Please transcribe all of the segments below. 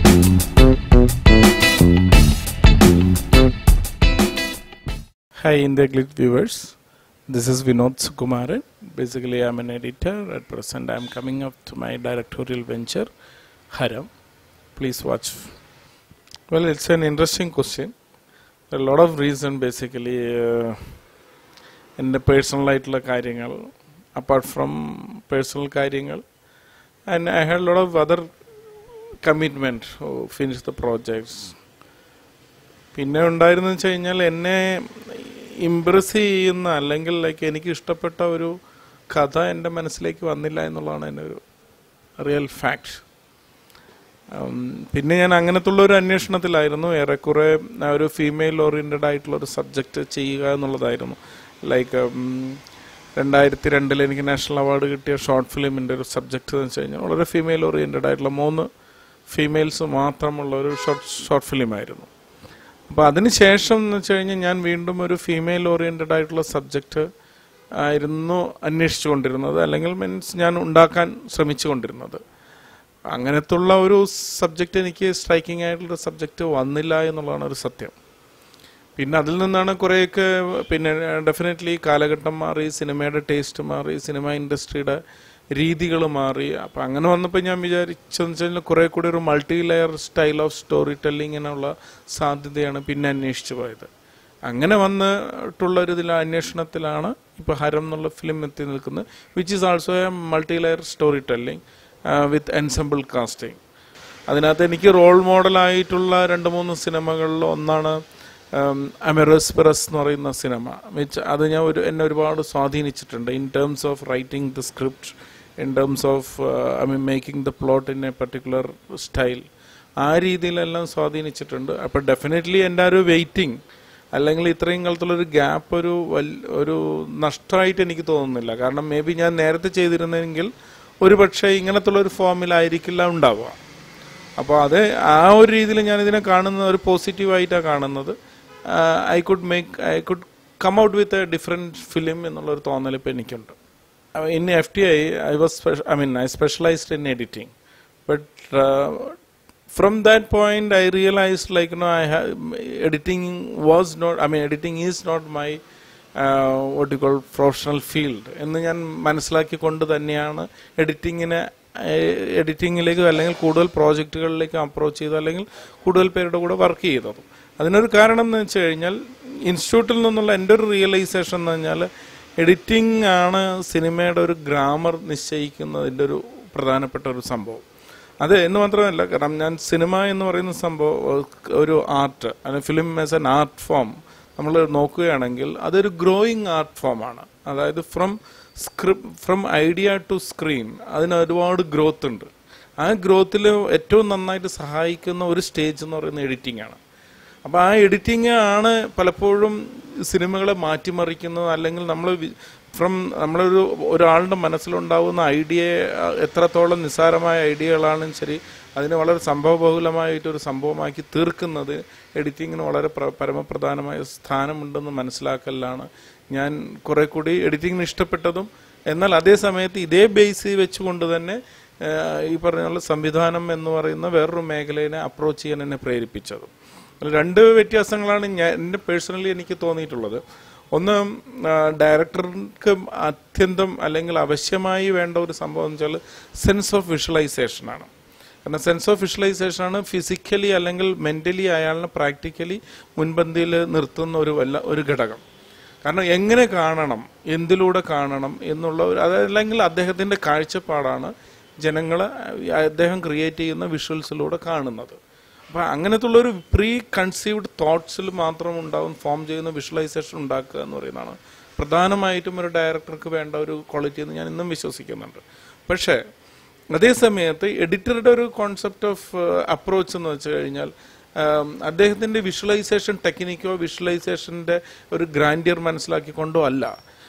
Hi India Glitch viewers, this is Vinod Sukumaran. Basically I am an editor. At present I am coming up to my directorial venture, Haram. Please watch. Well, it's an interesting question. There are a lot of reasons basically in the personal life, apart from personal karyangal, and I had a lot of other commitment to finish the projects. പിന്നെ ഉണ്ടായിരുന്നെന്ന് വെച്ച് കഴിഞ്ഞാൽ എന്നെ Impress ചെയ്യുന്ന അല്ലെങ്കിൽ like എനിക്ക് ഇഷ്ടപ്പെട്ട ഒരു കഥ എൻ്റെ മനസ്സിലേക്ക് വന്നില്ല എന്നുള്ളതാണ് എൻ്റെ ഒരു റിയൽ ഫാക്ട്. പിന്നെ ഞാൻ അങ്ങനത്തുള്ള ഒരു അന്വേഷണത്തിലായിരുന്നു. ഏറെക്കുറെ ഒരു ഫീമെയിൽ ഓറിയൻറ്റഡ് ആയിട്ടുള്ള ഒരു സബ്ജക്റ്റ് ചെയ്യുക എന്നുള്ളതായിരുന്നു. ലൈക്ക് 2002 എനിക്ക് നാഷണൽ അവാർഡ് കിട്ടിയ ഷോർട്ട് ഫിലിമിൻ്റെ ഒരു സബ്ജക്റ്റ് എന്ന് വെച്ച് കഴിഞ്ഞാൽ വളരെ ഫീമെയിൽ ഓറിയൻറ്റഡ് ആയിട്ടുള്ള 3 ഫീമെയിൽസ് മാത്രമുള്ള ഒരു ഷോർട്ട് ഫിലിമായിരുന്നു. അപ്പോൾ അതിന് ശേഷം എന്ന് വെച്ച് കഴിഞ്ഞാൽ ഞാൻ വീണ്ടും ഒരു ഫീമെയിൽ ഓറിയൻറ്റഡ് ആയിട്ടുള്ള സബ്ജക്റ്റ് ആയിരുന്നു അന്വേഷിച്ചു കൊണ്ടിരുന്നത്, അല്ലെങ്കിൽ മീൻസ് ഞാൻ ഉണ്ടാക്കാൻ ശ്രമിച്ചു കൊണ്ടിരുന്നത്. അങ്ങനത്തുള്ള ഒരു സബ്ജക്റ്റ് എനിക്ക് സ്ട്രൈക്കിംഗ് ആയിട്ടുള്ള സബ്ജക്റ്റ് വന്നില്ല എന്നുള്ളതാണ് ഒരു സത്യം. പിന്നെ അതിൽ നിന്നാണ് കുറേയൊക്കെ പിന്നെ ഡെഫിനറ്റ്ലി കാലഘട്ടം മാറി, സിനിമയുടെ ടേസ്റ്റ് മാറി, സിനിമ ഇൻഡസ്ട്രിയുടെ രീതികൾ മാറി. അപ്പം അങ്ങനെ വന്നപ്പോൾ ഞാൻ വിചാരിച്ചതെന്ന് വെച്ച് കഴിഞ്ഞാൽ കുറേ കൂടി ഒരു multi layer style of story ടെല്ലിങ്ങിനുള്ള സാധ്യതയാണ് പിന്നെ അന്വേഷിച്ചു പോയത്. അങ്ങനെ വന്നിട്ടുള്ളൊരു അന്വേഷണത്തിലാണ് ഇപ്പോൾ ഹരം എന്നുള്ള ഫിലിം എത്തി നിൽക്കുന്നത്, which is also A multi layer story telling with ensemble casting. അതിനകത്ത് എനിക്ക് റോൾ മോഡലായിട്ടുള്ള 2-3 സിനിമകളിൽ ഒന്നാണ് അമറോസ് പെറസ് എന്ന് പറയുന്ന സിനിമ. അത് എന്നെ ഒരുപാട് സ്വാധീനിച്ചിട്ടുണ്ട് in terms of writing the script, in terms of making the plot in A particular style. ആ രീതിയിലെല്ലാം സ്വാധീനിച്ചിട്ടുണ്ട്. അപ്പോൾ ഡെഫിനറ്റ്ലി എൻ്റെ ഒരു വെയിറ്റിംഗ് അല്ലെങ്കിൽ ഇത്രയും കാലത്തുള്ളൊരു ഗ്യാപ്പ് ഒരു നഷ്ടമായിട്ട് എനിക്ക് തോന്നുന്നില്ല. കാരണം മേ ബി ഞാൻ നേരത്തെ ചെയ്തിരുന്നെങ്കിൽ ഒരു പക്ഷേ ഇങ്ങനത്തുള്ളൊരു ഫോമിലായിരിക്കില്ല ഉണ്ടാവുക. അപ്പോൾ അത് ആ ഒരു രീതിയിൽ ഞാനിതിനെ കാണുന്നത് ഒരു പോസിറ്റീവായിട്ടാണ് കാണുന്നത്. I could come out with a different film എന്നുള്ളൊരു തോന്നൽ ഇപ്പോൾ എനിക്കുണ്ട്. In FTI, I specialized in editing, but from that point I realized editing is not my what you call professional field എന്ന് ഞാൻ മനസ്സിലാക്കിക്കൊണ്ട് തന്നെയാണ് എഡിറ്റിങ്ങിലേക്ക് അല്ലെങ്കിൽ കൂടുതൽ പ്രോജക്റ്റുകളിലേക്ക് അപ്രോച്ച് ചെയ്ത് അല്ലെങ്കിൽ കൂടുതൽ പേരുടെ കൂടെ വർക്ക് ചെയ്തത്. അതിനൊരു കാരണം എന്ന് വെച്ച് കഴിഞ്ഞാൽ ഇൻസ്റ്റിറ്റ്യൂട്ടിൽ നിന്നുള്ള എൻ്റെ ഒരു റിയലൈസേഷൻ എന്ന് പറഞ്ഞാൽ എഡിറ്റിംഗ് ആണ് സിനിമയുടെ ഒരു ഗ്രാമർ നിശ്ചയിക്കുന്നതിൻ്റെ ഒരു പ്രധാനപ്പെട്ട ഒരു സംഭവം. അത് എന്ന് മാത്രമല്ല, കാരണം ഞാൻ സിനിമ എന്ന് പറയുന്ന സംഭവം ഒരു ആർട്ട് അല്ലെങ്കിൽ film as an art form നമ്മൾ നോക്കുകയാണെങ്കിൽ അതൊരു ഗ്രോയിങ് ആർട്ട് ഫോമാണ്. അതായത് ഫ്രം ഐഡിയ ടു സ്ക്രീൻ അതിന് ഒരുപാട് ഗ്രോത്ത് ഉണ്ട്. ആ ഗ്രോത്തിൽ ഏറ്റവും നന്നായിട്ട് സഹായിക്കുന്ന ഒരു സ്റ്റേജ് എന്ന് പറയുന്നത് എഡിറ്റിംഗ് ആണ്. അപ്പോൾ ആ എഡിറ്റിംഗ് ആണ് പലപ്പോഴും സിനിമകളെ മാറ്റിമറിക്കുന്നത്. അല്ലെങ്കിൽ ഒരാളുടെ മനസ്സിലുണ്ടാകുന്ന ഐഡിയയെ എത്രത്തോളം നിസ്സാരമായ ഐഡിയകളാണെങ്കിലും ശരി അതിനെ വളരെ സംഭവബഹുലമായിട്ടൊരു സംഭവമാക്കി തീർക്കുന്നത് എഡിറ്റിങ്ങിന് വളരെ പരമപ്രധാനമായ സ്ഥാനമുണ്ടെന്ന് മനസ്സിലാക്കലാണ് ഞാൻ കുറെ കൂടി എഡിറ്റിങ്ങിന് ഇഷ്ടപ്പെട്ടതും. എന്നാൽ അതേ സമയത്ത് ഇതേ ബേസ് വെച്ചുകൊണ്ട് തന്നെ ഈ പറഞ്ഞ സംവിധാനം എന്ന് പറയുന്ന വേറൊരു മേഖലയെ അപ്രോച്ച് ചെയ്യാൻ എന്നെ പ്രേരിപ്പിച്ചതും. 2 വ്യത്യാസങ്ങളാണ് എൻ്റെ പേഴ്സണലി എനിക്ക് തോന്നിയിട്ടുള്ളത്. ഒന്ന്, ഡയറക്ടർക്ക് അത്യന്തം അല്ലെങ്കിൽ അവശ്യമായി വേണ്ട ഒരു സംഭവം എന്ന് വെച്ചാൽ സെൻസ് ഓഫ് വിഷ്വലൈസേഷനാണ്. കാരണം സെൻസ് ഓഫ് വിഷ്വലൈസേഷനാണ് ഫിസിക്കലി അല്ലെങ്കിൽ മെൻ്റലി അയാളിനെ പ്രാക്ടിക്കലി മുൻപന്തിയിൽ നിർത്തുന്ന ഒരു ഘടകം. കാരണം എങ്ങനെ കാണണം, എന്തിലൂടെ കാണണം എന്നുള്ള അതല്ലെങ്കിൽ അദ്ദേഹത്തിൻ്റെ കാഴ്ചപ്പാടാണ് ജനങ്ങളെ അദ്ദേഹം ക്രിയേറ്റ് ചെയ്യുന്ന വിഷ്വൽസിലൂടെ കാണുന്നത്. അപ്പോൾ അങ്ങനത്തുള്ളൊരു പ്രീ കൺസീവ്ഡ് തോട്ട്സിൽ മാത്രം ഫോം ചെയ്യുന്ന വിഷ്വലൈസേഷൻ ഉണ്ടാക്കുക എന്ന് പറയുന്നതാണ് പ്രധാനമായിട്ടും ഒരു ഡയറക്ടർക്ക് വേണ്ട ഒരു ക്വാളിറ്റി എന്ന് ഞാൻ ഇന്നും വിശ്വസിക്കുന്നുണ്ട്. പക്ഷേ അതേ സമയത്ത് എഡിറ്ററുടെ ഒരു കോൺസെപ്റ്റ് ഓഫ് അപ്രോച്ച് എന്ന് വെച്ച് കഴിഞ്ഞാൽ അദ്ദേഹത്തിൻ്റെ വിഷ്വലൈസേഷൻ ടെക്നിക്കോ വിഷ്വലൈസേഷൻ്റെ ഒരു ഗ്രാൻഡിയർ മനസ്സിലാക്കിക്കൊണ്ടോ അല്ല.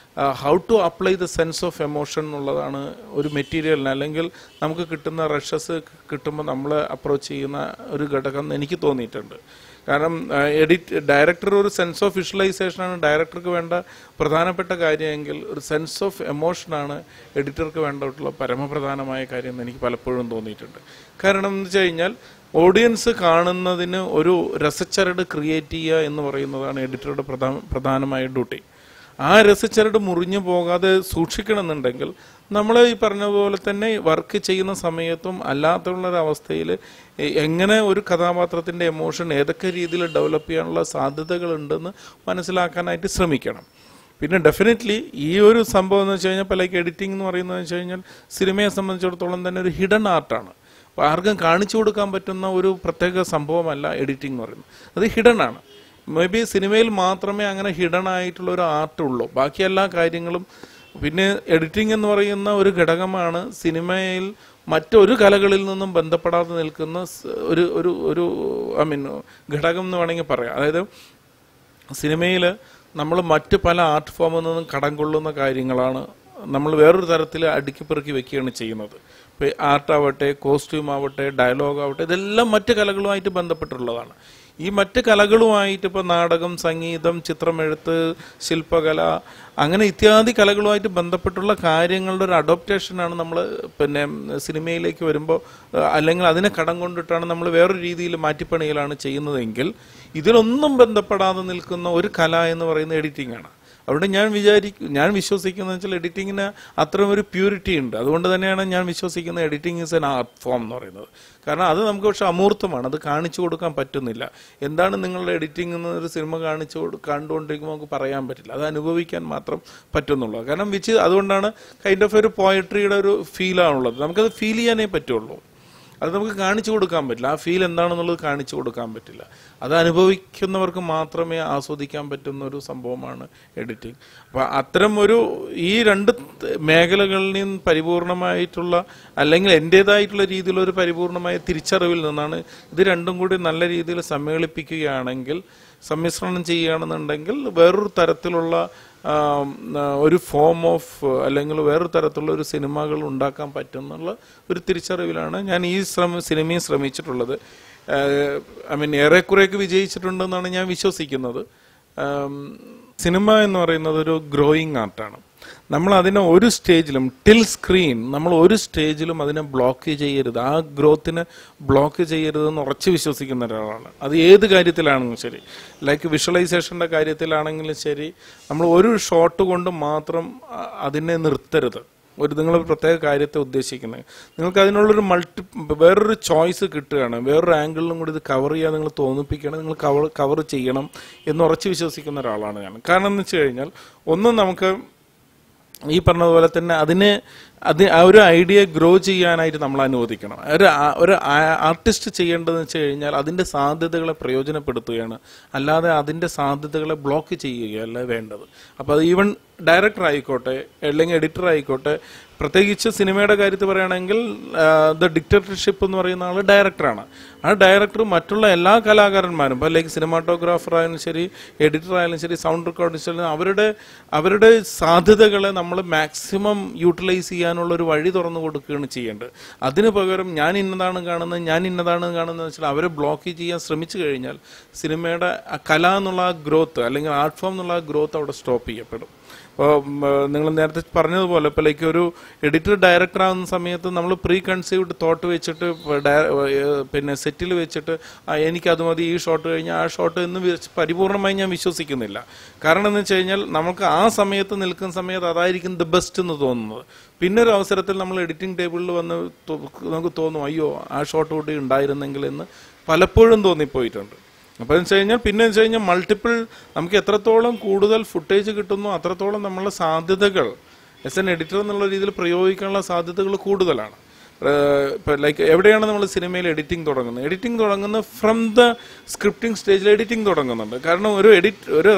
How to apply the sense of emotion എന്നുള്ളതാണ് ഒരു മെറ്റീരിയലിന്, അല്ലെങ്കിൽ നമുക്ക് കിട്ടുന്ന റഷസ് കിട്ടുമ്പോൾ നമ്മൾ അപ്രോച്ച് ചെയ്യുന്ന ഒരു ഘടകം എന്ന് എനിക്ക് തോന്നിയിട്ടുണ്ട്. കാരണം ഡയറക്ടർ ഒരു സെൻസ് ഓഫ് വിഷ്വലൈസേഷനാണ് ഡയറക്ടർക്ക് വേണ്ട പ്രധാനപ്പെട്ട കാര്യമെങ്കിൽ, ഒരു സെൻസ് ഓഫ് എമോഷനാണ് എഡിറ്റർക്ക് വേണ്ടിയിട്ടുള്ള പരമപ്രധാനമായ കാര്യം എന്ന് എനിക്ക് പലപ്പോഴും തോന്നിയിട്ടുണ്ട്. കാരണം എന്ന് വെച്ച് കഴിഞ്ഞാൽ ഓഡിയൻസ് കാണുന്നതിന് ഒരു രസച്ചരട് ക്രിയേറ്റ് ചെയ്യുക എന്ന് പറയുന്നതാണ് എഡിറ്ററുടെ പ്രധാനമായ ഡ്യൂട്ടി. ആ രസച്ചരട് മുറിഞ്ഞു പോകാതെ സൂക്ഷിക്കണമെന്നുണ്ടെങ്കിൽ നമ്മൾ ഈ പറഞ്ഞ പോലെ തന്നെ വർക്ക് ചെയ്യുന്ന സമയത്തും അല്ലാത്തുള്ളൊരവസ്ഥയിൽ എങ്ങനെ ഒരു കഥാപാത്രത്തിൻ്റെ എമോഷൻ ഏതൊക്കെ രീതിയിൽ ഡെവലപ്പ് ചെയ്യാനുള്ള സാധ്യതകളുണ്ടെന്ന് മനസ്സിലാക്കാനായിട്ട് ശ്രമിക്കണം. പിന്നെ ഡെഫിനറ്റ്ലി ഈ ഒരു സംഭവം എന്ന് വെച്ച് കഴിഞ്ഞാൽ ഇപ്പോൾ ലൈക്ക് എഡിറ്റിംഗ് എന്ന് പറയുന്നത് വെച്ച് കഴിഞ്ഞാൽ സിനിമയെ സംബന്ധിച്ചിടത്തോളം തന്നെ ഒരു ഹിഡൻ ആർട്ടാണ്. അപ്പോൾ ആർക്കും കാണിച്ചു കൊടുക്കാൻ പറ്റുന്ന ഒരു പ്രത്യേക സംഭവമല്ല എഡിറ്റിംഗ് എന്ന് പറയുന്നത്, അത് ഹിഡൻ ആണ്. മേ ബി സിനിമയിൽ മാത്രമേ അങ്ങനെ ഹിഡൻ ആയിട്ടുള്ള ഒരു ആർട്ട് ഉള്ളൂ. ബാക്കി എല്ലാ കാര്യങ്ങളും പിന്നെ എഡിറ്റിംഗ് എന്ന് പറയുന്ന ഒരു ഘടകമാണ് സിനിമയിൽ മറ്റൊരു കലകളിൽ നിന്നും ബന്ധപ്പെടാതെ നിൽക്കുന്ന ഒരു ഒരു ഒരു ഐ മീൻ ഘടകം എന്ന് വേണമെങ്കിൽ പറയാം. അതായത് സിനിമയിൽ നമ്മൾ മറ്റ് പല ആർട്ട് ഫോമിൽ നിന്നും കടം കൊള്ളുന്ന കാര്യങ്ങളാണ് നമ്മൾ വേറൊരു തരത്തിൽ അടുക്കി പെറുക്കി വെക്കുകയാണ് ചെയ്യുന്നത്. ഇപ്പോൾ ആർട്ടാവട്ടെ, കോസ്റ്റ്യൂം ആവട്ടെ, ഡയലോഗ് ആവട്ടെ, ഇതെല്ലാം മറ്റ് കലകളുമായിട്ട് ബന്ധപ്പെട്ടുള്ളതാണ്. ഈ മറ്റ് കലകളുമായിട്ട് ഇപ്പോൾ നാടകം, സംഗീതം, ചിത്രമെഴുത്ത്, ശില്പകല, അങ്ങനെ ഇത്യാദി കലകളുമായിട്ട് ബന്ധപ്പെട്ടുള്ള കാര്യങ്ങളുടെ ഒരു അഡോപ്റ്റേഷനാണ് നമ്മൾ പിന്നെ സിനിമയിലേക്ക് വരുമ്പോൾ, അല്ലെങ്കിൽ അതിനെ കടം കൊണ്ടിട്ടാണ് നമ്മൾ വേറൊരു രീതിയിൽ മാറ്റിപ്പണിയിലാണ് ചെയ്യുന്നതെങ്കിൽ ഇതിലൊന്നും ബന്ധപ്പെടാതെ നിൽക്കുന്ന ഒരു കല എന്ന് പറയുന്നത് എഡിറ്റിംഗ് ആണ്. അവിടെ ഞാൻ വിശ്വസിക്കുന്നത് വെച്ചാൽ എഡിറ്റിങ്ങിന് അത്രയും ഒരു പ്യൂരിറ്റി ഉണ്ട്. അതുകൊണ്ട് തന്നെയാണ് ഞാൻ വിശ്വസിക്കുന്നത് editing is an art form എന്ന് പറയുന്നത്. കാരണം അത് നമുക്ക് പക്ഷെ അമൂർത്തമാണ്, അത് കാണിച്ചു കൊടുക്കാൻ പറ്റുന്നില്ല. എന്താണ് നിങ്ങളുടെ എഡിറ്റിംഗ് എന്നൊരു സിനിമ കണ്ടുകൊണ്ടിരിക്കുമ്പോൾ നമുക്ക് പറയാൻ പറ്റില്ല, അത് അനുഭവിക്കാൻ മാത്രം പറ്റുന്നുള്ളൂ. കാരണം അതുകൊണ്ടാണ് കൈൻഡ് ഓഫ് ഒരു പോയട്രിയുടെ ഒരു ഫീലാണുള്ളത്. നമുക്കത് ഫീൽ ചെയ്യാനേ പറ്റുള്ളൂ, അത് നമുക്ക് കാണിച്ചു കൊടുക്കാൻ പറ്റില്ല. ആ ഫീൽ എന്താണെന്നുള്ളത് കാണിച്ചു കൊടുക്കാൻ പറ്റില്ല. അത് അനുഭവിക്കുന്നവർക്ക് മാത്രമേ ആസ്വദിക്കാൻ പറ്റുന്ന ഒരു സംഭവമാണ് എഡിറ്റിംഗ്. അപ്പോൾ അത്തരം ഈ രണ്ട് മേഖലകളിലും പരിപൂർണമായിട്ടുള്ള, അല്ലെങ്കിൽ എൻ്റേതായിട്ടുള്ള രീതിയിലൊരു പരിപൂർണമായ തിരിച്ചറിവിൽ നിന്നാണ് ഇത് രണ്ടും കൂടി നല്ല രീതിയിൽ സമ്മേളിപ്പിക്കുകയാണെങ്കിൽ, സമ്മിശ്രണം ചെയ്യുകയാണെന്നുണ്ടെങ്കിൽ വേറൊരു തരത്തിലുള്ള ഒരു ഫോം ഓഫ്, അല്ലെങ്കിൽ വേറൊരു തരത്തിലുള്ള ഒരു സിനിമകൾ ഉണ്ടാക്കാൻ പറ്റുന്നുള്ള ഒരു തിരിച്ചറിവിലാണ് ഞാൻ ഈ സിനിമയെ ശ്രമിച്ചിട്ടുള്ളത്. ഐ മീൻ ഏറെക്കുറെയൊക്കെ വിജയിച്ചിട്ടുണ്ടെന്നാണ് ഞാൻ വിശ്വസിക്കുന്നത്. സിനിമ എന്ന് പറയുന്നത് ഒരു ഗ്രോയിങ് ആർട്ടാണ്. നമ്മൾ അതിനെ ഒരു സ്റ്റേജിലും ടിൽ സ്ക്രീൻ നമ്മൾ ഒരു സ്റ്റേജിലും അതിനെ ബ്ലോക്ക് ചെയ്യരുത്, ആ ഗ്രോത്തിനെ ബ്ലോക്ക് ചെയ്യരുതെന്ന് ഉറച്ചു വിശ്വസിക്കുന്ന ഒരാളാണ്. അത് ഏത് കാര്യത്തിലാണെങ്കിലും ശരി, ലൈക്ക് വിഷ്വലൈസേഷൻ്റെ കാര്യത്തിലാണെങ്കിലും ശരി, നമ്മൾ ഒരു ഷോട്ട് കൊണ്ട് മാത്രം അതിനെ നിർത്തരുത്. നിങ്ങൾ പ്രത്യേക കാര്യത്തെ ഉദ്ദേശിക്കുന്നത്, നിങ്ങൾക്ക് അതിനുള്ളൊരു വേറൊരു ചോയ്സ് കിട്ടുകയാണ്, വേറൊരു ആംഗിളിലും കൂടി ഇത് കവർ ചെയ്യാൻ നിങ്ങൾ തോന്നിപ്പിക്കണം, നിങ്ങൾ കവർ ചെയ്യണം എന്ന് ഉറച്ചു വിശ്വസിക്കുന്ന ഒരാളാണ് ഞാൻ. കാരണം എന്ന് വെച്ച് കഴിഞ്ഞാൽ ഒന്നും നമുക്ക് ഈ പറഞ്ഞതുപോലെ തന്നെ ആ ഒരു ഐഡിയ ഗ്രോ ചെയ്യാനായിട്ട് നമ്മൾ അനുവദിക്കണം. ഒരു ആർട്ടിസ്റ്റ് ചെയ്യേണ്ടതെന്ന് വെച്ച് കഴിഞ്ഞാൽ അതിൻ്റെ സാധ്യതകളെ പ്രയോജനപ്പെടുത്തുകയാണ്, അല്ലാതെ അതിൻ്റെ സാധ്യതകളെ ബ്ലോക്ക് ചെയ്യുകയല്ല വേണ്ടത്. അപ്പോൾ അത് ഈവൻ ഡയറക്ടർ ആയിക്കോട്ടെ അല്ലെങ്കിൽ എഡിറ്റർ ആയിക്കോട്ടെ, പ്രത്യേകിച്ച് സിനിമയുടെ കാര്യത്തിൽ പറയുകയാണെങ്കിൽ ദ ഡിക്റ്റേറ്റർഷിപ്പ് എന്ന് പറയുന്ന ആൾ ഡയറക്ടറാണ്. ആ ഡയറക്ടർ മറ്റുള്ള എല്ലാ കലാകാരന്മാരും, ഇപ്പോൾ ലൈക്ക് സിനിമാറ്റോഗ്രാഫർ ആയാലും ശരി, എഡിറ്റർ ആയാലും ശരി, സൗണ്ട് റെക്കോർഡിസ്റ്റ്, അവരുടെ സാധ്യതകളെ നമ്മൾ മാക്സിമം യൂട്ടിലൈസ് ചെയ്യാനുള്ള ഒരു വഴി തുറന്നു കൊടുക്കുകയാണ് ചെയ്യേണ്ടത്. അതിന് പകരം ഞാൻ ഇന്നതാണ് കാണുന്നത് വെച്ചാൽ അവരെ ബ്ലോക്ക് ചെയ്യാൻ ശ്രമിച്ചു കഴിഞ്ഞാൽ സിനിമയുടെ കല എന്നുള്ള ആ ഗ്രോത്ത്, അല്ലെങ്കിൽ ആർട്ട് ഫോം എന്നുള്ള ആ ഗ്രോത്ത് അവിടെ സ്റ്റോപ്പ് ചെയ്യപ്പെടും. ഇപ്പോൾ നിങ്ങൾ നേരത്തെ പറഞ്ഞതുപോലെ ഇപ്പോൾ ലൈക്ക് ഒരു എഡിറ്റർ ഡയറക്ടർ ആകുന്ന സമയത്ത് നമ്മൾ പ്രീ കൺസീവ്ഡ് തോട്ട് വെച്ചിട്ട് പിന്നെ സെറ്റിൽ വെച്ചിട്ട് എനിക്കത് മതി, ഈ ഷോട്ട് കഴിഞ്ഞാൽ ആ ഷോട്ട് എന്ന് പരിപൂർണമായി ഞാൻ വിശ്വസിക്കുന്നില്ല. കാരണം എന്ന് വെച്ച് കഴിഞ്ഞാൽ നമുക്ക് ആ സമയത്ത് നിൽക്കുന്ന സമയത്ത് അതായിരിക്കും ദ ബെസ്റ്റ് എന്ന് തോന്നുന്നത്. പിന്നെ ഒരു അവസരത്തിൽ നമ്മൾ എഡിറ്റിംഗ് ടേബിളിൽ വന്ന് നമുക്ക് തോന്നും, അയ്യോ ആ ഷോട്ട് കൂടി ഉണ്ടായിരുന്നെങ്കിൽ എന്ന് പലപ്പോഴും തോന്നിപ്പോയിട്ടുണ്ട്. അപ്പോൾ എന്ന് വെച്ച് കഴിഞ്ഞാൽ പിന്നെ വെച്ച് കഴിഞ്ഞാൽ മൾട്ടിപ്പിൾ, നമുക്ക് എത്രത്തോളം കൂടുതൽ ഫുട്ടേജ് കിട്ടുന്നു അത്രത്തോളം നമ്മളുടെ സാധ്യതകൾ എസ് എൻ എഡിറ്റർ എന്നുള്ള രീതിയിൽ പ്രയോഗിക്കാനുള്ള സാധ്യതകൾ കൂടുതലാണ്. ഇപ്പോൾ ലൈക്ക് എവിടെയാണ് നമ്മൾ സിനിമയിൽ എഡിറ്റിംഗ് തുടങ്ങുന്നത് ഫ്രം ദ സ്ക്രിപ്റ്റിംഗ് സ്റ്റേജിൽ എഡിറ്റിംഗ് തുടങ്ങുന്നുണ്ട്. കാരണം ഒരു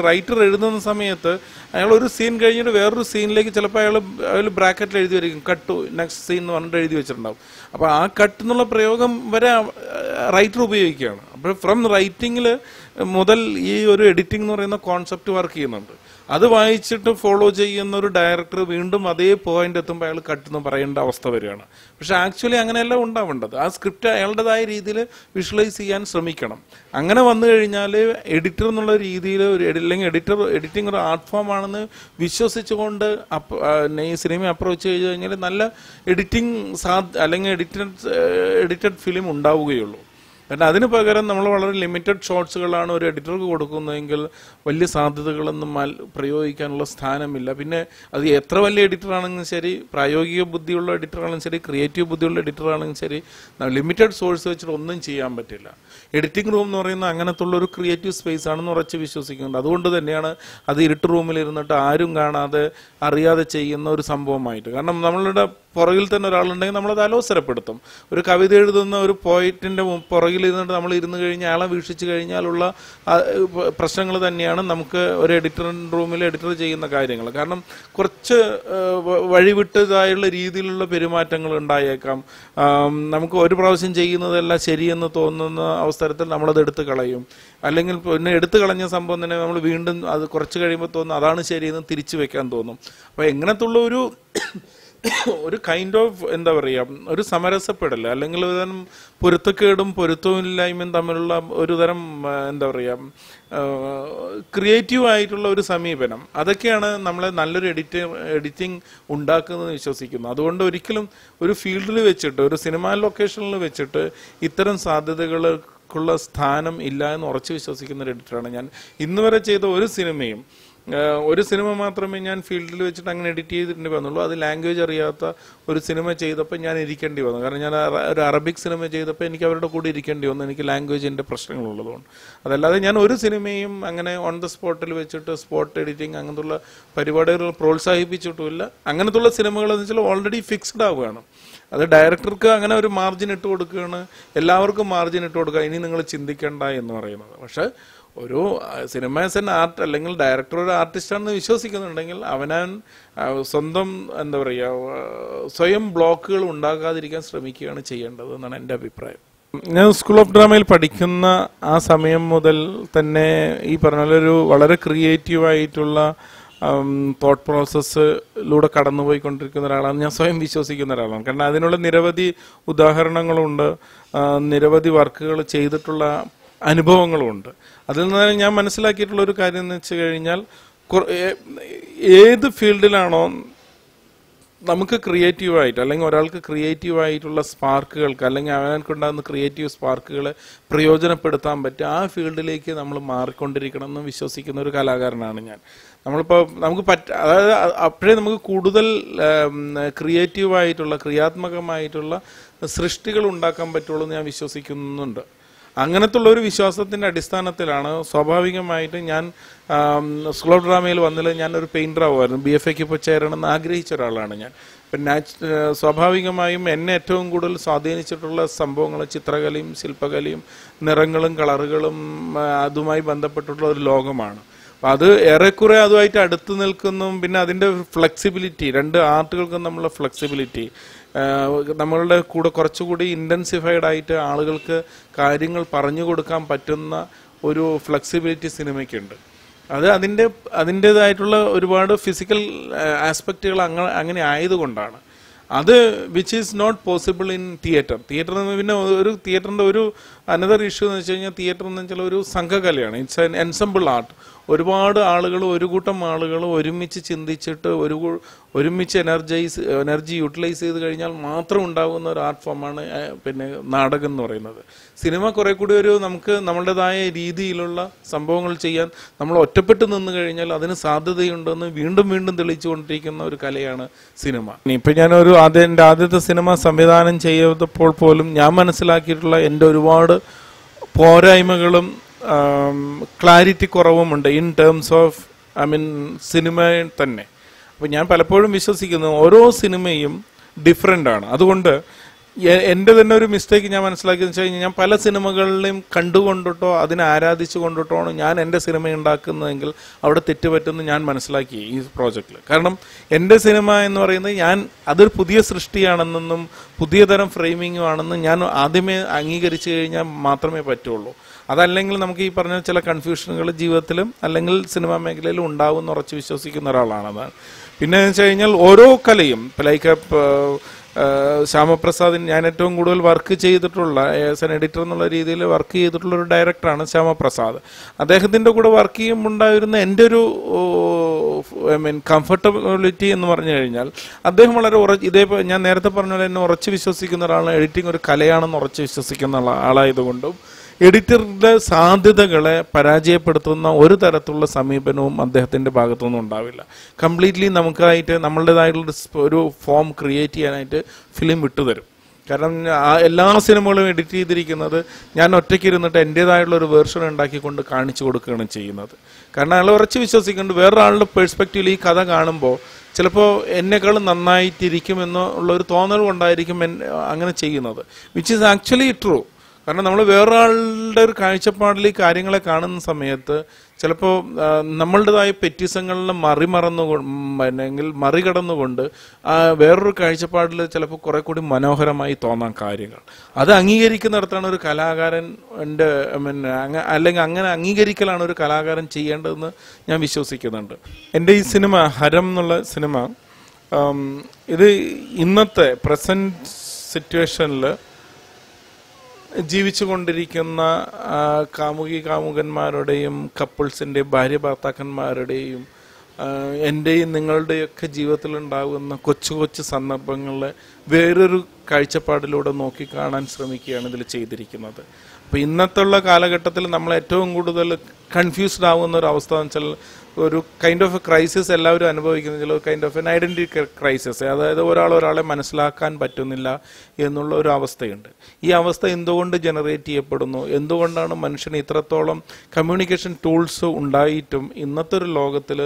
റൈറ്റർ എഴുതുന്ന സമയത്ത് അയാൾ ഒരു സീൻ കഴിഞ്ഞിട്ട് വേറൊരു സീനിലേക്ക് ചിലപ്പോൾ അയാൾ ബ്രാക്കറ്റിൽ എഴുതി വരികയും കട്ട് നെക്സ്റ്റ് സീൻ എന്ന് പറഞ്ഞിട്ട് എഴുതി വെച്ചിട്ടുണ്ടാവും. അപ്പോൾ ആ കട്ട് എന്നുള്ള പ്രയോഗം വരെ റൈറ്റർ ഉപയോഗിക്കുകയാണ്. അപ്പോൾ ഫ്രം റൈറ്റിങ്ങിൽ മുതൽ ഈ ഒരു എഡിറ്റിംഗ് എന്ന് പറയുന്ന കോൺസെപ്റ്റ് വർക്ക് ചെയ്യുന്നുണ്ട്. അത് വായിച്ചിട്ട് ഫോളോ ചെയ്യുന്ന ഒരു ഡയറക്ടർ വീണ്ടും അതേ പോയിന്റ് എത്തുമ്പോൾ അയാൾ കട്ടെന്ന് പറയേണ്ട അവസ്ഥ വരികയാണ്. പക്ഷെ ആക്ച്വലി അങ്ങനെയല്ല ഉണ്ടാവേണ്ടത്. ആ സ്ക്രിപ്റ്റ് അയാളുടേതായ രീതിയിൽ വിഷ്വലൈസ് ചെയ്യാൻ ശ്രമിക്കണം. അങ്ങനെ വന്നു കഴിഞ്ഞാൽ എഡിറ്റർ എന്നുള്ള രീതിയിൽ അല്ലെങ്കിൽ എഡിറ്റിംഗ് ഒരു ആർട്ട് ഫോം ആണെന്ന് വിശ്വസിച്ചുകൊണ്ട് ഈ സിനിമ അപ്രോച്ച് ചെയ്ത് കഴിഞ്ഞാൽ നല്ല എഡിറ്റിംഗ് അല്ലെങ്കിൽ എഡിറ്റഡ് ഫിലിം ഉണ്ടാവുകയുള്ളൂ. കാരണം അതിന് പകരം നമ്മൾ വളരെ ലിമിറ്റഡ് ഷോട്ട്സുകളാണ് ഒരു എഡിറ്റർക്ക് കൊടുക്കുന്നതെങ്കിൽ വലിയ സാധ്യതകളൊന്നും പ്രയോഗിക്കാനുള്ള സ്ഥാനമില്ല. പിന്നെ അത് എത്ര വലിയ എഡിറ്ററാണെങ്കിലും ശരി, പ്രായോഗിക ബുദ്ധിയുള്ള എഡിറ്ററാണെങ്കിലും ശരി, ക്രിയേറ്റീവ് ബുദ്ധിയുള്ള എഡിറ്ററാണെങ്കിലും ശരി, ലിമിറ്റഡ് സോഴ്സ് വെച്ചിട്ട് ഒന്നും ചെയ്യാൻ പറ്റില്ല. എഡിറ്റിംഗ് റൂം എന്ന് പറയുന്നത് അങ്ങനത്തുള്ള ഒരു ക്രിയേറ്റീവ് സ്പേസ് ആണെന്ന് ഉറച്ച് വിശ്വസിക്കുന്നുണ്ട്. അതുകൊണ്ട് തന്നെയാണ് അത് ഇരുട്ട് റൂമിലിരുന്നിട്ട് ആരും കാണാതെ അറിയാതെ ചെയ്യുന്ന ഒരു സംഭവമായിട്ട്. കാരണം നമ്മളുടെ പുറകിൽ തന്നെ ഒരാളുണ്ടെങ്കിൽ നമ്മളത് അലോസരപ്പെടുത്തും. ഒരു കവിത എഴുതുന്ന ഒരു പോയിറ്റിന്റെ പുറകിൽ ഇരുന്നിട്ട് നമ്മൾ ഇരുന്ന് കഴിഞ്ഞാൽ അയാളെ വീക്ഷിച്ചു കഴിഞ്ഞാലുള്ള പ്രശ്നങ്ങൾ തന്നെയാണ് നമുക്ക് ഒരു എഡിറ്റർ റൂമിൽ എഡിറ്റർ ചെയ്യുന്ന കാര്യങ്ങൾ. കാരണം കുറച്ച് വഴിവിട്ടതായുള്ള രീതിയിലുള്ള പെരുമാറ്റങ്ങൾ ഉണ്ടായേക്കാം. നമുക്ക് ഒരു പ്രാവശ്യം ചെയ്യുന്നതെല്ലാം ശരിയെന്ന് തോന്നുന്ന അവസരത്തിൽ നമ്മളത് എടുത്ത് കളയും. അല്ലെങ്കിൽ പിന്നെ എടുത്തു കളഞ്ഞ സംഭവം തന്നെ നമ്മൾ വീണ്ടും അത് കുറച്ച് കഴിയുമ്പോൾ തോന്നും അതാണ് ശരിയെന്ന് തിരിച്ചു വെക്കാൻ തോന്നും. അപ്പോൾ എങ്ങനത്തുള്ള ഒരു കൈൻഡ് ഓഫ് എന്താ പറയുക, ഒരു സമരസപ്പെടൽ അല്ലെങ്കിൽ ഒരു തരം പൊരുത്തക്കേടും പൊരുത്തമില്ലായ്മയും തമ്മിലുള്ള ഒരു തരം എന്താ പറയുക ക്രിയേറ്റീവ് ആയിട്ടുള്ള ഒരു സമീപനം, അതൊക്കെയാണ് നമ്മളെ നല്ലൊരു എഡിറ്റിംഗ് ഉണ്ടാക്കുന്നതെന്ന് വിശ്വസിക്കുന്നു. അതുകൊണ്ട് ഒരിക്കലും ഒരു ഫീൽഡിൽ വെച്ചിട്ട്, ഒരു സിനിമാ ലൊക്കേഷനിൽ വെച്ചിട്ട് ഇത്തരം സാധ്യതകൾക്കുള്ള സ്ഥാനം ഇല്ല എന്ന് ഉറച്ചു വിശ്വസിക്കുന്ന ഒരു എഡിറ്ററാണ് ഞാൻ. ഇന്ന് വരെ ചെയ്ത ഒരു സിനിമ മാത്രമേ ഞാൻ ഫീൽഡിൽ വെച്ചിട്ട് അങ്ങനെ എഡിറ്റ് ചെയ്തിട്ട് വന്നുള്ളൂ. അത് ലാംഗ്വേജ് അറിയാത്ത ഒരു സിനിമ ചെയ്തപ്പോൾ ഞാൻ ഇരിക്കേണ്ടി വന്നു. കാരണം ഞാൻ ഒരു അറബിക് സിനിമ ചെയ്തപ്പോൾ എനിക്ക് അവരുടെ കൂടെ ഇരിക്കേണ്ടി വന്നു, എനിക്ക് ലാംഗ്വേജിൻ്റെ പ്രശ്നങ്ങളുള്ളതുകൊണ്ട്. അതല്ലാതെ ഞാൻ ഒരു സിനിമയും അങ്ങനെ ഓൺ ദ സ്പോട്ടിൽ വെച്ചിട്ട് സ്പോട്ട് എഡിറ്റിംഗ് അങ്ങനത്തുള്ള പരിപാടികൾ പ്രോത്സാഹിപ്പിച്ചിട്ടുമില്ല. അങ്ങനത്തുള്ള സിനിമകൾ എന്ന് വെച്ചാൽ ഓൾറെഡി ഫിക്സ്ഡ് ആവുകയാണ്. അത് ഡയറക്ടർക്ക് അങ്ങനെ ഒരു മാർജിൻ ഇട്ട് കൊടുക്കുകയാണ്, എല്ലാവർക്കും മാർജിൻ ഇട്ട് കൊടുക്കുക, ഇനി നിങ്ങൾ ചിന്തിക്കേണ്ട എന്ന് പറയുന്നത്. പക്ഷെ ഒരു സിനിമ ആസ് എൻ ആർട്ട് അല്ലെങ്കിൽ ഡയറക്ടർ ഒരു ആർട്ടിസ്റ്റാണെന്ന് വിശ്വസിക്കുന്നുണ്ടെങ്കിൽ അവനാൻ സ്വന്തം എന്താ പറയുക സ്വയം ബ്ലോക്കുകൾ ഉണ്ടാകാതിരിക്കാൻ ശ്രമിക്കുകയാണ് ചെയ്യേണ്ടത് എന്നാണ് എൻ്റെ അഭിപ്രായം. ഞാൻ സ്കൂൾ ഓഫ് ഡ്രാമയിൽ പഠിക്കുന്ന ആ സമയം മുതൽ തന്നെ ഈ പറഞ്ഞ ഒരു വളരെ ക്രിയേറ്റീവായിട്ടുള്ള തോട്ട് പ്രോസസ്സിലൂടെ കടന്നുപോയിക്കൊണ്ടിരിക്കുന്ന ഒരാളാണ് ഞാൻ, സ്വയം വിശ്വസിക്കുന്ന ഒരാളാണ്. കാരണം അതിനുള്ള നിരവധി ഉദാഹരണങ്ങളുണ്ട്, നിരവധി വർക്കുകൾ ചെയ്തിട്ടുള്ള അനുഭവങ്ങളുമുണ്ട്. അതിൽ നിന്ന് ഞാൻ മനസ്സിലാക്കിയിട്ടുള്ള ഒരു കാര്യം എന്ന് വെച്ച് കഴിഞ്ഞാൽ, ഏത് ഫീൽഡിലാണോ നമുക്ക് ക്രിയേറ്റീവായിട്ട് അല്ലെങ്കിൽ ഒരാൾക്ക് ക്രിയേറ്റീവായിട്ടുള്ള സ്പാർക്കുകൾക്ക് അല്ലെങ്കിൽ അവനക്കുണ്ടാകുന്ന ക്രിയേറ്റീവ് സ്പാർക്കുകളെ പ്രയോജനപ്പെടുത്താൻ പറ്റുക, ആ ഫീൽഡിലേക്ക് നമ്മൾ മാറിക്കൊണ്ടിരിക്കണം എന്ന് വിശ്വസിക്കുന്ന ഒരു കലാകാരനാണ് ഞാൻ. നമ്മളിപ്പോൾ അതായത് അപ്പോഴേ നമുക്ക് കൂടുതൽ ക്രിയാത്മകമായിട്ടുള്ള സൃഷ്ടികൾ ഉണ്ടാക്കാൻ പറ്റുള്ളൂ എന്ന് ഞാൻ വിശ്വസിക്കുന്നുണ്ട്. അങ്ങനത്തുള്ള ഒരു വിശ്വാസത്തിൻ്റെ അടിസ്ഥാനത്തിലാണ് സ്വാഭാവികമായിട്ട് ഞാൻ സ്കൂൾ ഓഫ് ഡ്രാമയിൽ വന്നില്ല. ഞാനൊരു പെയിൻറ്റർ ആവുമായിരുന്നു, BFAക്ക് ഇപ്പോൾ ചേരണമെന്ന് ആഗ്രഹിച്ച ഒരാളാണ് ഞാൻ. പിന്നെ സ്വാഭാവികമായും എന്നെ ഏറ്റവും കൂടുതൽ സ്വാധീനിച്ചിട്ടുള്ള സംഭവങ്ങൾ ചിത്രകലയും ശില്പകലയും നിറങ്ങളും കളറുകളും അതുമായി ബന്ധപ്പെട്ടിട്ടുള്ള ഒരു ലോകമാണ്. അപ്പം അത് ഏറെക്കുറെ അതുമായിട്ട് അടുത്ത് നിൽക്കുന്നു. പിന്നെ അതിൻ്റെ ഫ്ലെക്സിബിലിറ്റി, രണ്ട് ആർട്ടുകൾക്കും നമ്മളുടെ ഫ്ലെക്സിബിലിറ്റി, നമ്മളുടെ കൂടെ കുറച്ചുകൂടി ഇൻറ്റൻസിഫൈഡ് ആയിട്ട് ആളുകൾക്ക് കാര്യങ്ങൾ പറഞ്ഞു കൊടുക്കാൻ പറ്റുന്ന ഒരു ഫ്ലെക്സിബിലിറ്റി സിനിമയ്ക്കുണ്ട്. അത് അതിൻ്റേതായിട്ടുള്ള ഒരുപാട് ഫിസിക്കൽ ആസ്പെക്റ്റുകൾ അങ്ങനെ ആയതുകൊണ്ടാണ്. അത് which is not possible in theatre. പിന്നെ ഒരു തിയേറ്ററിൻ്റെ ഒരു അനദർ ഇഷ്യൂ എന്ന് വെച്ച് കഴിഞ്ഞാൽ, തിയേറ്റർ എന്ന് വെച്ചാൽ ഒരു സംഘകലയാണ്. It's an ensemble art. ഒരുപാട് ആളുകൾ, ഒരു കൂട്ടം ആളുകൾ ഒരുമിച്ച് ചിന്തിച്ചിട്ട് ഒരുമിച്ച് എനർജി യൂട്ടിലൈസ് ചെയ്ത് കഴിഞ്ഞാൽ മാത്രം ഉണ്ടാകുന്ന ഒരു ആർട്ട് ഫോമാണ് പിന്നെ നാടകം എന്ന് പറയുന്നത്. സിനിമ കുറെ കൂടി നമുക്ക് നമ്മളുടേതായ രീതിയിലുള്ള സംഭവങ്ങൾ ചെയ്യാൻ നമ്മൾ ഒറ്റപ്പെട്ട് നിന്ന് കഴിഞ്ഞാൽ അതിന് സാധ്യതയുണ്ടെന്ന് വീണ്ടും വീണ്ടും തെളിയിച്ചുകൊണ്ടിരിക്കുന്ന ഒരു കലയാണ് സിനിമ. ഇപ്പം ഞാനൊരു എൻ്റെ ആദ്യത്തെ സിനിമ സംവിധാനം ചെയ്തപ്പോൾ പോലും ഞാൻ മനസ്സിലാക്കിയിട്ടുള്ള എൻ്റെ ഒരുപാട് പോരായ്മകളും ക്ലാരിറ്റി കുറവുമുണ്ട് ഇൻ ടേംസ് ഓഫ് സിനിമ തന്നെ. അപ്പോൾ ഞാൻ പലപ്പോഴും വിശ്വസിക്കുന്നു ഓരോ സിനിമയും ഡിഫറെൻ്റ് ആണ്. അതുകൊണ്ട് എൻ്റെ തന്നെ ഒരു മിസ്റ്റേക്ക് ഞാൻ മനസ്സിലാക്കിയെന്ന് വെച്ച് കഴിഞ്ഞാൽ, ഞാൻ പല സിനിമകളിലും കണ്ടുകൊണ്ടിട്ടോ അതിനെ ആരാധിച്ചു കൊണ്ടിട്ടോ ആണ് ഞാൻ എൻ്റെ സിനിമ ഉണ്ടാക്കുന്നതെങ്കിൽ അവിടെ തെറ്റുപറ്റുമെന്ന് ഞാൻ മനസ്സിലാക്കി ഈ പ്രോജക്റ്റിൽ. കാരണം എൻ്റെ സിനിമ എന്ന് പറയുന്നത് അതൊരു പുതിയ സൃഷ്ടിയാണെന്നും പുതിയ തരം ഫ്രെയിമിങ്ങും ആണെന്നും ഞാൻ ആദ്യമേ അംഗീകരിച്ചു കഴിഞ്ഞാൽ മാത്രമേ പറ്റുള്ളൂ. അതല്ലെങ്കിൽ നമുക്ക് ഈ പറഞ്ഞ ചില കൺഫ്യൂഷനുകൾ ജീവിതത്തിലും അല്ലെങ്കിൽ സിനിമാ മേഖലയിലും ഉണ്ടാവും എന്ന് ഉറച്ചു വിശ്വസിക്കുന്ന ഒരാളാണ്. അതാണ്. പിന്നെ എന്ന് വെച്ച് കഴിഞ്ഞാൽ ഓരോ കലയും ലൈക്ക് ശ്യാമപ്രസാദിന് ഞാൻ ഏറ്റവും കൂടുതൽ വർക്ക് ചെയ്തിട്ടുള്ള ആസ് എൻ എഡിറ്റർ എന്നുള്ള രീതിയിൽ വർക്ക് ചെയ്തിട്ടുള്ള ഒരു ഡയറക്ടറാണ് ശ്യാമപ്രസാദ്. അദ്ദേഹത്തിൻ്റെ കൂടെ വർക്ക് ചെയ്യുമ്പോൾ ഉണ്ടായിരുന്ന എൻ്റെ ഒരു കംഫർട്ടബിലിറ്റി എന്ന് പറഞ്ഞു കഴിഞ്ഞാൽ, അദ്ദേഹം വളരെ ഇതേപോലെ ഞാൻ നേരത്തെ പറഞ്ഞ പോലെ എന്നെ ഉറച്ചു വിശ്വസിക്കുന്ന ഒരാളാണ്. എഡിറ്റിംഗ് ഒരു കലയാണെന്ന് ഉറച്ചു വിശ്വസിക്കുന്ന ആളായതുകൊണ്ടും എഡിറ്ററുടെ സാധ്യതകളെ പരാജയപ്പെടുത്തുന്ന ഒരു തരത്തിലുള്ള സമീപനവും അദ്ദേഹത്തിൻ്റെ ഭാഗത്തുനിന്നും ഉണ്ടാവില്ല. കംപ്ലീറ്റ്ലി നമുക്കായിട്ട് നമ്മളുടേതായിട്ടുള്ള ഒരു ഫോം ക്രിയേറ്റ് ചെയ്യാനായിട്ട് ഫിലിം വിട്ടുതരും. കാരണം എല്ലാ സിനിമകളും എഡിറ്റ് ചെയ്തിരിക്കുന്നത് ഞാൻ ഒറ്റയ്ക്ക് ഇരുന്നിട്ട് എൻ്റേതായിട്ടുള്ള ഒരു വേർഷൻ ഉണ്ടാക്കിക്കൊണ്ട് കാണിച്ചു കൊടുക്കുകയാണ് ചെയ്യുന്നത്. കാരണം അയാൾ ഉറച്ചു വിശ്വസിക്കുന്നുണ്ട് വേറൊരാളുടെ പെർസ്പെക്റ്റീവിൽ ഈ കഥ കാണുമ്പോൾ ചിലപ്പോൾ എന്നെക്കാളും നന്നായിട്ടിരിക്കുമെന്നുള്ളൊരു തോന്നൽ കൊണ്ടായിരിക്കും അങ്ങനെ ചെയ്യുന്നത്, വിച്ച് ഈസ് ആക്ച്വലി ട്രൂ. കാരണം നമ്മൾ വേറൊരാളുടെ ഒരു കാഴ്ചപ്പാടിൽ ഈ കാര്യങ്ങളെ കാണുന്ന സമയത്ത് ചിലപ്പോൾ നമ്മളുടേതായ പെറ്റിസങ്ങളിലും അല്ലെങ്കിൽ മറികടന്നുകൊണ്ട് വേറൊരു കാഴ്ചപ്പാടിൽ ചിലപ്പോൾ കുറെ കൂടി മനോഹരമായി തോന്നാൻ കാര്യങ്ങൾ അത് അംഗീകരിക്കുന്നിടത്താണ് ഒരു കലാകാരൻ അല്ലെങ്കിൽ അങ്ങനെ അംഗീകരിക്കലാണ് ഒരു കലാകാരൻ ചെയ്യേണ്ടതെന്ന് ഞാൻ വിശ്വസിക്കുന്നുണ്ട്. എൻ്റെ ഈ സിനിമ ഹരം എന്നുള്ള സിനിമ ഇത് ഇന്നത്തെ പ്രസന്റ് സിറ്റുവേഷനിൽ ജീവിച്ചു കൊണ്ടിരിക്കുന്ന കാമുകന്മാരുടെയും കപ്പിൾസിൻ്റെയും ഭാര്യ ഭർത്താക്കന്മാരുടെയും എൻ്റെയും നിങ്ങളുടെയൊക്കെ ജീവിതത്തിലുണ്ടാകുന്ന കൊച്ചു കൊച്ചു സന്ദർഭങ്ങളെ വേറൊരു കാഴ്ചപ്പാടിലൂടെ നോക്കിക്കാണാൻ ശ്രമിക്കുകയാണ് ഇതിൽ ചെയ്തിരിക്കുന്നത്. അപ്പോൾ ഇന്നത്തുള്ള കാലഘട്ടത്തിൽ നമ്മൾ ഏറ്റവും കൂടുതൽ കൺഫ്യൂസ്ഡ് ആവുന്ന ഒരു അവസ്ഥ എന്ന് വെച്ചാൽ ഒരു കൈൻഡ് ഓഫ് എ ക്രൈസിസ് എല്ലാവരും അനുഭവിക്കുന്ന ചില kind of N identity crisis, അതായത് ഒരാളെ മനസ്സിലാക്കാൻ പറ്റുന്നില്ല എന്നുള്ള ഒരു അവസ്ഥയുണ്ട്. ഈ അവസ്ഥ എന്തുകൊണ്ട് ജനറേറ്റ് ചെയ്യപ്പെടുന്നു, എന്തുകൊണ്ടാണ് മനുഷ്യന് ഇത്രത്തോളം കമ്മ്യൂണിക്കേഷൻ ടൂൾസ് ഉണ്ടായിട്ടും ഇന്നത്തെ ഒരു ലോകത്തിൽ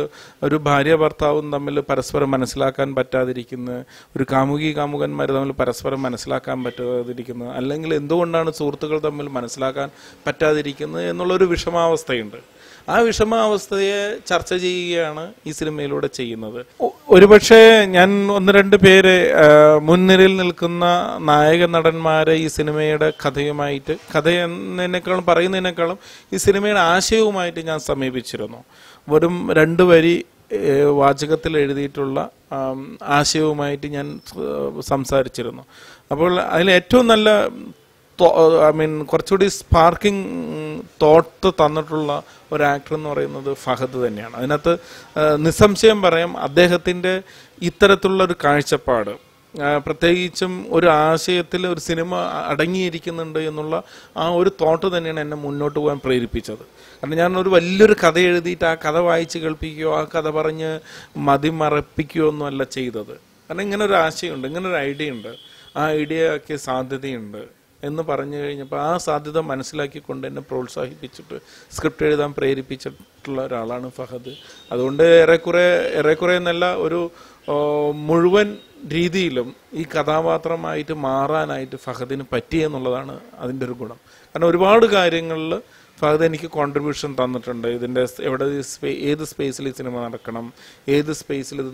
ഒരു ഭാര്യ ഭർത്താവും തമ്മിൽ പരസ്പരം മനസ്സിലാക്കാൻ പറ്റാതിരിക്കുന്ന, ഒരു കാമുകന്മാർ തമ്മിൽ പരസ്പരം മനസ്സിലാക്കാൻ പറ്റാതിരിക്കുന്നത്, അല്ലെങ്കിൽ എന്തുകൊണ്ടാണ് സുഹൃത്തുക്കൾ തമ്മിൽ മനസ്സിലാക്കാൻ പറ്റാതിരിക്കുന്നത് എന്നുള്ളൊരു വിഷമാവസ്ഥയുണ്ട്. ആ വിഷമാവസ്ഥയെ ചർച്ച ചെയ്യുകയാണ് ഈ സിനിമയിലൂടെ ചെയ്യുന്നത്. ഒരുപക്ഷെ ഞാൻ ഒന്ന് രണ്ട് പേര് മുൻനിരയിൽ നിൽക്കുന്ന നായക നടന്മാരെ ഈ സിനിമയുടെ കഥയുമായിട്ട്, കഥ എന്നതിനേക്കാളും പറയുന്നതിനേക്കാളും ഈ സിനിമയുടെ ആശയവുമായിട്ട് ഞാൻ സമീപിച്ചിരുന്നു. വെറും 2 വരി വാചകത്തിൽ എഴുതിയിട്ടുള്ള ആശയവുമായിട്ട് ഞാൻ സംസാരിച്ചിരുന്നു. അപ്പോൾ അതിൽ ഏറ്റവും നല്ല കുറച്ചുകൂടി സ്പാർക്കിംഗ് തോട്ട് തന്നിട്ടുള്ള ഒരു ആക്ടർ എന്ന് പറയുന്നത് ഫഹദ് തന്നെയാണ്. അതിനകത്ത് നിസ്സംശയം പറയാം, അദ്ദേഹത്തിൻ്റെ ഇത്തരത്തിലുള്ള ഒരു കാഴ്ചപ്പാട്, പ്രത്യേകിച്ചും ഒരു ആശയത്തിൽ ഒരു സിനിമ അടങ്ങിയിരിക്കുന്നുണ്ട് എന്നുള്ള ആ ഒരു തോട്ട് തന്നെയാണ് എന്നെ മുന്നോട്ട് പോകാൻ പ്രേരിപ്പിച്ചത്. കാരണം ഞാൻ ഒരു വലിയൊരു കഥ എഴുതിയിട്ട് ആ കഥ വായിച്ച് കേൾപ്പിക്കുകയോ ആ കഥ പറഞ്ഞ് മതിമറപ്പിക്കുകയോ ഒന്നും അല്ല ചെയ്തത്. കാരണം ഇങ്ങനെ ഒരു ആശയമുണ്ട്, ഇങ്ങനെ ഒരു ഐഡിയ ഉണ്ട്, ആ ഐഡിയയ്ക്ക് സാധ്യതയുണ്ട് എന്ന് പറഞ്ഞു കഴിഞ്ഞപ്പോൾ ആ സാധ്യത മനസ്സിലാക്കിക്കൊണ്ട് എന്നെ പ്രോത്സാഹിപ്പിച്ചിട്ട് സ്ക്രിപ്റ്റ് എഴുതാൻ പ്രേരിപ്പിച്ചിട്ടുള്ള ഒരാളാണ് ഫഹദ്. അതുകൊണ്ട് ഏറെക്കുറെ എന്നല്ല, ഒരു മുഴുവൻ രീതിയിലും ഈ കഥാപാത്രമായിട്ട് മാറാനായിട്ട് ഫഹദിന് പറ്റിയെന്നുള്ളതാണ് അതിൻ്റെ ഒരു ഗുണം. കാരണം ഒരുപാട് കാര്യങ്ങളിൽ ഫഹദ് എനിക്ക് കോൺട്രിബ്യൂഷൻ തന്നിട്ടുണ്ട്. ഇതിൻ്റെ ഏത് സ്പേസിൽ ഈ സിനിമ നടക്കണം, ഏത് സ്പേസിൽ ഇത്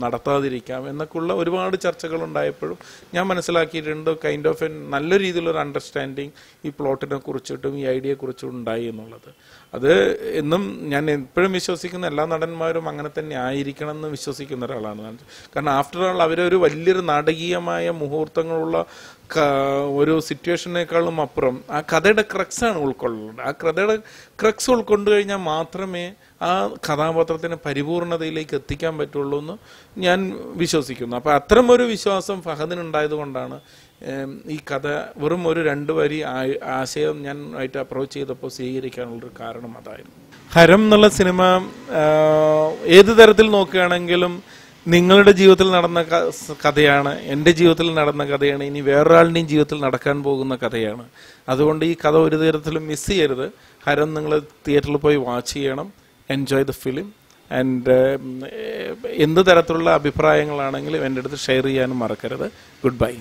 നടത്താതിരിക്കാം എന്നൊക്കെയുള്ള ഒരുപാട് ചർച്ചകൾ ഉണ്ടായപ്പോഴും ഞാൻ മനസ്സിലാക്കിയിട്ടുണ്ട് കൈൻഡ് ഓഫ് നല്ല രീതിയിലൊരു അണ്ടർസ്റ്റാൻഡിങ് ഈ പ്ലോട്ടിനെ കുറിച്ചിട്ടും ഈ ഐഡിയയെ കുറിച്ചും ഉണ്ടായി എന്നുള്ളത്. അത് എന്നും ഞാൻ എപ്പോഴും വിശ്വസിക്കുന്ന എല്ലാ നടന്മാരും അങ്ങനെ തന്നെ ആയിരിക്കണം എന്ന് വിശ്വസിക്കുന്ന ഒരാളാണ്. കാരണം ആഫ്റ്റർ ഓൾ അവരൊരു വലിയൊരു നാടകീയമായ മുഹൂർത്തങ്ങളുള്ള ഒരു സിറ്റുവേഷനേക്കാളും അപ്പുറം ആ കഥയുടെ ക്രക്സാണ് ഉൾക്കൊള്ളുന്നത്. ആ കഥയുടെ ക്രക്സ് ഉൾക്കൊണ്ടു കഴിഞ്ഞാൽ മാത്രമേ ആ കഥാപാത്രത്തിന് പരിപൂർണതയിലേക്ക് എത്തിക്കാൻ പറ്റുള്ളൂ എന്ന് ഞാൻ വിശ്വസിക്കുന്നു. അപ്പം അത്തരമൊരു വിശ്വാസം ഫഹദിനുണ്ടായത് കൊണ്ടാണ് ഈ കഥ വെറും ഒരു 2 വരി ആശയം ഞാൻ ആയിട്ട് അപ്രോച്ച് ചെയ്തപ്പോൾ സ്വീകരിക്കാനുള്ളൊരു കാരണം അതായിരുന്നു. ഹരം എന്നുള്ള സിനിമ ഏത് തരത്തിൽ നോക്കുകയാണെങ്കിലും നിങ്ങളുടെ ജീവിതത്തിൽ നടന്ന കഥയാണ്, എൻ്റെ ജീവിതത്തിൽ നടന്ന കഥയാണ്, ഇനി വേറൊരാളുടെയും ജീവിതത്തിൽ നടക്കാൻ പോകുന്ന കഥയാണ്. അതുകൊണ്ട് ഈ കഥ ഒരു തരത്തിലും മിസ് ചെയ്യരുത്. ഹരം നിങ്ങൾ തിയേറ്ററിൽ പോയി വാച്ച് ചെയ്യണം, എൻജോയ് ദ ഫിലിം. ആൻഡ് എന്ത് തരത്തിലുള്ള അഭിപ്രായങ്ങളാണെങ്കിലും എൻ്റെ അടുത്ത് ഷെയർ ചെയ്യാനും മറക്കരുത്. Good bye.